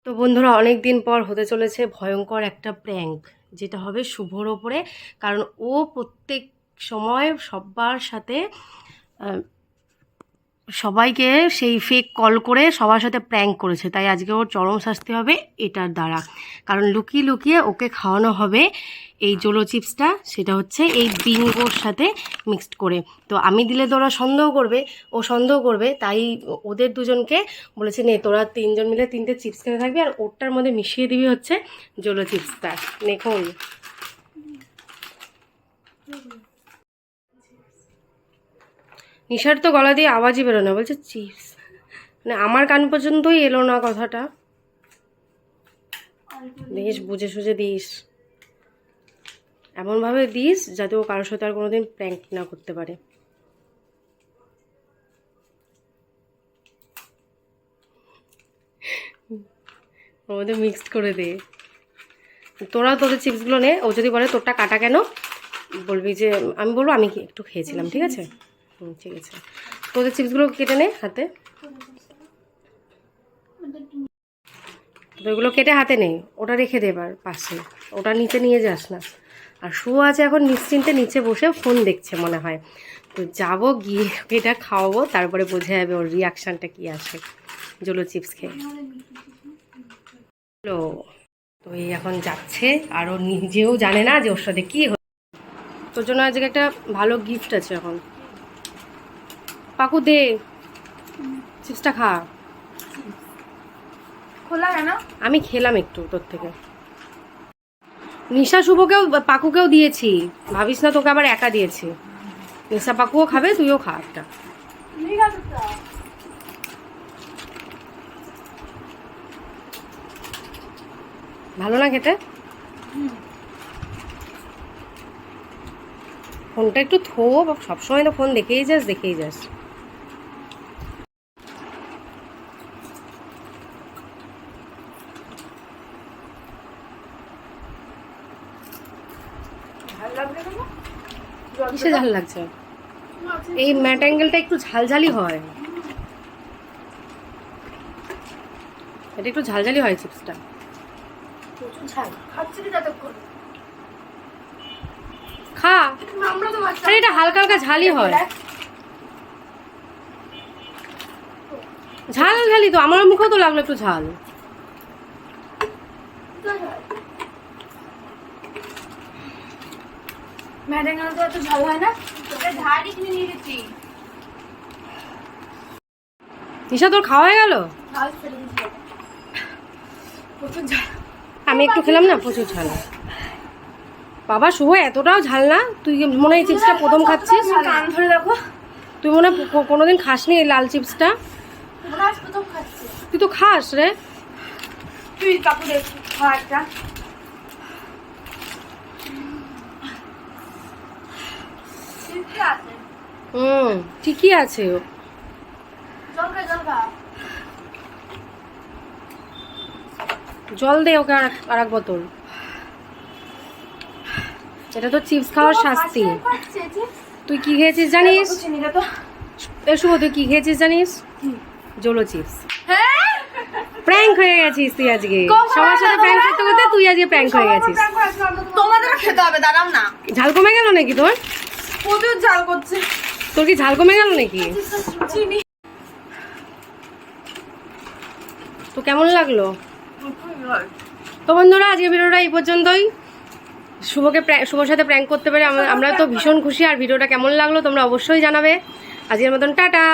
তো বন্ধুরা, অনেক দিন পর হতে চলেছে ভয়ঙ্কর একটা প্র্যাঙ্ক, যেটা হবে শুভর ওপরে। কারণ ও প্রত্যেক সময় সবার সাথে সবাইকে সেই ফেক কল করে সবার সাথে প্র্যাঙ্ক করেছে, তাই আজকে ওর চরম শাস্তি হবে এটার দ্বারা। কারণ লুকিয়ে লুকিয়ে ওকে খাওয়ানো হবে এই জোলো চিপসটা, সেটা হচ্ছে এই বিঙ্গোর সাথে মিক্সড করে। তো আমি দিলে তো ওরা সন্দেহ করবে, ও সন্দেহ করবে, তাই ওদের দুজনকে বলেছে নে তোরা তিনজন মিলে তিনটে চিপস খেতে থাকবি, আর ওরটার মধ্যে মিশিয়ে দিবি হচ্ছে জোলো চিপসটা। দেখুন, নিশার তো গলা দিয়ে আওয়াজই বেরো না, বলছে চিপস। মানে আমার কান পর্যন্তই এলো না কথাটা। দিস, বুঝে সুঝে দিস, এমনভাবে দিস যাতে ও কারোর সাথে আর কোনোদিন প্র্যাঙ্ক না করতে পারে। ওর মধ্যে মিক্সড করে দে। তোরা তোদের চিপসগুলো নে, ও যদি বলে তোরটা কাটা কেন, বলবি যে আমি বলবো আমি একটু খেয়েছিলাম, ঠিক আছে? ঠিক আছে, তোদের চিপসগুলো কেটে নে হাতে, ওইগুলো কেটে হাতে নেই, ওটা রেখে দে এবার পাশে, ওটা নিচে নিয়ে যাস না। আর শুভ আছে এখন নিশ্চিন্তে নিচে বসে ফোন দেখছে মনে হয়। তো যাবো, গিয়ে এটা খাওয়াবো, তারপরে বোঝা যাবে ওর রিয়াকশানটা কী আসে জোলো চিপস খেয়ে। তো এই এখন যাচ্ছে, আর ও নিজেও জানে না যে ওর সাথে কী হচ্ছে। তোর জন্য আজকে একটা ভালো গিফট আছে। এখন পাকু দে চিপসটা, খা। খোলা কেন? আমি খেলাম একটু তোর থেকে। নিশা শুভকেও পাকুকেও দিয়েছি, ভাবিস না তোকে আবার একা দিয়েছি। নিশা পাকুও খাবে, তুইও খা একটা। ভালো না খেতে? ফোনটা একটু থো, সবসময় তো ফোন দেখেই যাস। কিসে ঝাল লাগছে? এই ম্যাট অ্যাঙ্গেলটা একটু ঝালঝালি হয়, এটা একটু ঝালঝালি হয় চিপসটা। খা, আরে এটা হালকা হালকা ঝালই হয়। ঝালি তো আমার মুখেও তো লাগলো একটু ঝাল। নিশা তোর খাওয়া হয়ে গেল? আমি একটু খেলাম না, প্রচুর ঝাল। বাবা শুভ, এতটাও ঝাল না। তুই মনে হয় চিপসটা প্রথম খাচ্ছিস, তুই মনে হয় কোনোদিন খাসনি এই লাল চিপসটা। তুই তো খাস রে। ঠিকই আছে। জল দে ওকে আর এক বোতল। এটা তো চিপস খাওয়ার শাস্তি। তুই কি খেয়েছিস জানিস? শুভ, তুই কি খেয়েছিস জানিস? Zolo chips. প্র্যাঙ্ক হয়ে গেছিস তুই আজকে, সবার সাথে প্র্যাঙ্ক করতে করতে তুই আজকে প্র্যাঙ্ক হয়ে গেছিস। তোমাদেরও খেতে হবে, দাঁড়াও না। ঝাল কমে গেল নাকি তোর? প্রচুর ঝাল করছে। তোর কি ঝাল কমে গেল নাকি? চিনি তো কেমন লাগলো? তো বন্ধুরা, আজকে ভিডিওটা এই পর্যন্তই। শুভর সাথে প্র্যাঙ্ক করতে পেরে আমরা তো ভীষণ খুশি। আর ভিডিওটা কেমন লাগলো তোমরা অবশ্যই জানাবে। আজকের মতন টাটা।